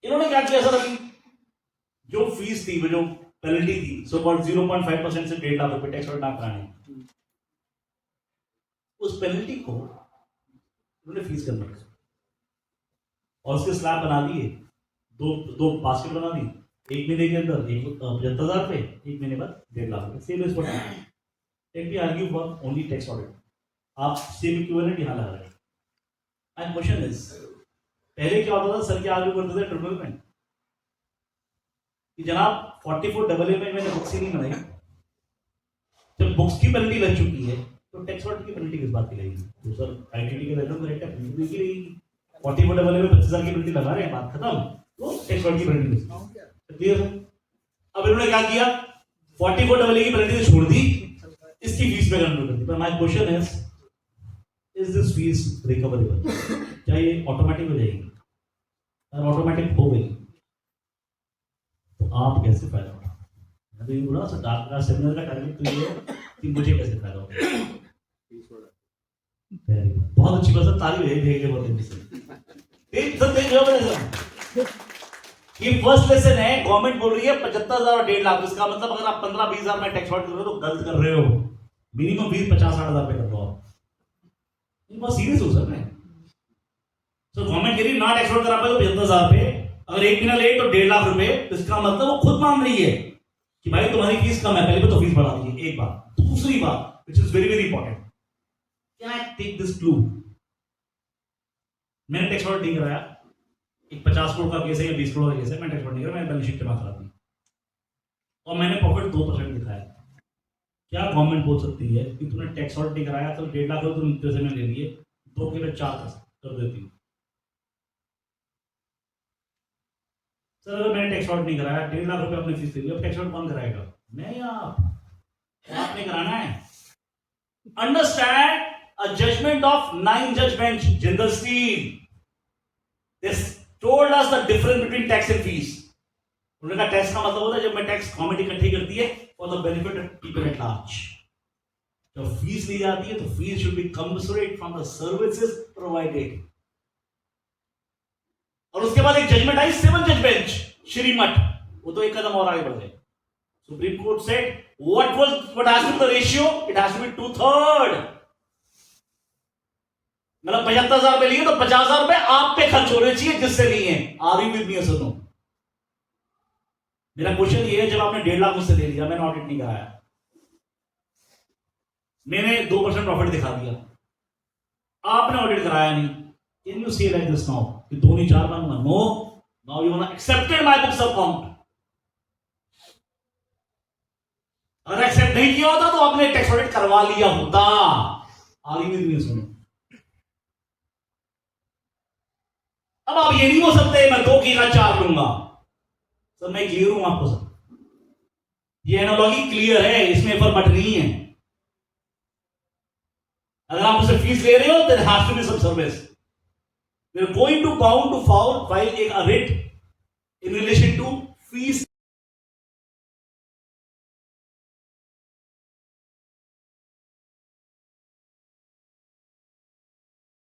इन्होंने क्या किया सर, अभी जो फीस थी, वो जो पेनल्टी थी, सो कॉल्ड 0.5% से 1.5 लाख रुपए टैक्स और ना कराने, उस पेनल्टी को उन्होंने फीस कन्वर्ट कर और उसके स्लैब बना दिए, दो बास्केट बना दी, एक महीने के अंदर 75,000 रुपए, एक महीने बाद 1.5 लाख रुपए। Same is take B argue for only tax audit, आप सेम इक्विवेलेंट यहां लगा रहे हैं। एंड क्वेश्चन इज, पहले क्या होता था, सर क्या आर्ग्यू करते थे ट्रिब्यूनल में कि जनाब 44AA में मैंने बुक्स ही नहीं बनाई, जब बुक्स की पेनल्टी लग चुकी है तो टैक्स ऑडिट की पेनल्टी किस बात की लगेगी? तो सर आईटीटी के लेवल पर पेनल्टी की लगेगी, 44AA में 25,000 की पेनल्टी लगा रहे हैं, बात खत्म, तो टैक्स ऑडिट की पेनल्टी क्लियर है। अब इन्होंने क्या किया, 44AA की पेनल्टी छोड़ दी, इसकी फीस पे कन्वर्ट कर दी। पर my question is this fees recoverable? क्या ये ऑटोमेटिक हो जाएगी? अगर ऑटोमेटिक हो गई तो आप कैसे फायदा उठा? मैं तो ये बोला सर, आपका सेमिनार का टारगेट तो ये है कि मुझे कैसे फायदा होगा। बहुत अच्छी बात सर, ताली भेज बहुत अच्छी सर, देख लो सर, ये फर्स्ट लेसन है, गवर्नमेंट बोल रही है 75,000 और 1.5 लाख, इसका मतलब अगर आप 15-20 हजार में टैक्स ऑडिट कर रहे हो तो गलत कर रहे हो, मिनिमम 20-50-60 हजार रुपए कर दो आप। बहुत सीरियस हो सर। मैं तो गवर्नमेंट कह रही ना टैक्स ऑडिट करा पाए तो 75,000 रुपए, अगर एक महीना लेट तो 1.5 लाख रुपए, तो इसका मतलब वो खुद मान रही है कि भाई तुम्हारी फीस कम है, पहले तो फीस बढ़ा दीजिए। एक बात। दूसरी बात which is very very important, can I take this clue? मैंने टैक्स ऑडिट नहीं कराया, एक 50 करोड़ का केस है या 20 करोड़ का केस है, मैं टैक्स ऑडिट नहीं करा, मैंने बैलेंस शीट जमा करा दी और मैंने प्रॉफिट 2% दिखाया, क्या गवर्नमेंट बोल सकती है कि तुमने टैक्स ऑडिट नहीं कराया तो 1.5 लाख रुपए तुम पैसे में ले लिए, 2 के 4 कर देती हूँ? सर अगर मैंने टैक्स ऑडिट नहीं कराया, 1.5 लाख रुपए अपनी फीस ले ली, अब टैक्स ऑडिट कौन कराएगा? मैं या आपने कराना है। अंडरस्टैंड अ जजमेंट ऑफ 9 जज bench, Jindal steel, they told us the difference between tax and fees. उन्होंने कहा टैक्स का मतलब होता है जब मैं टैक्स गवर्नमेंट इकट्ठी करती है for the benefit of people at large. जब फीस ली जाती है तो fees should be commensurate from the services provided. और उसके बाद एक जजमेंट आई 7 जज बेंच, श्रीमठ, वो तो एक कदम और आगे बढ़ गए। Supreme court said what has to be the ratio? It has to be 2/3। मतलब 75,000 रुपए लिए तो 50,000 रुपए आप पे खर्च होने चाहिए जिससे लिए। Are you with me? सुनो, मेरा क्वेश्चन ये है, जब आपने 1.5 लाख मुझसे ले लिया, मैंने ऑडिट नहीं कराया, मैंने 2% प्रॉफिट दिखा दिया, आपने ऑडिट कराया नहीं, can you say like this now कि 2 नहीं 4 मांगूंगा? No, now you have accepted my books of account. अगर एक्सेप्ट नहीं किया होता तो आपने टैक्स ऑडिट करवा लिया होता। Are you with me? सुनो, अब आप ये नहीं हो सकते मैं 2 की 4 लूंगा। सर मैं क्लियर हूं आपको सर, ये एनालॉजी क्लियर है, इसमें फर्क नहीं है। अगर आप उसे फीस ले रहे हो there has to be some service, we are going to bound to file a writ in relation to fees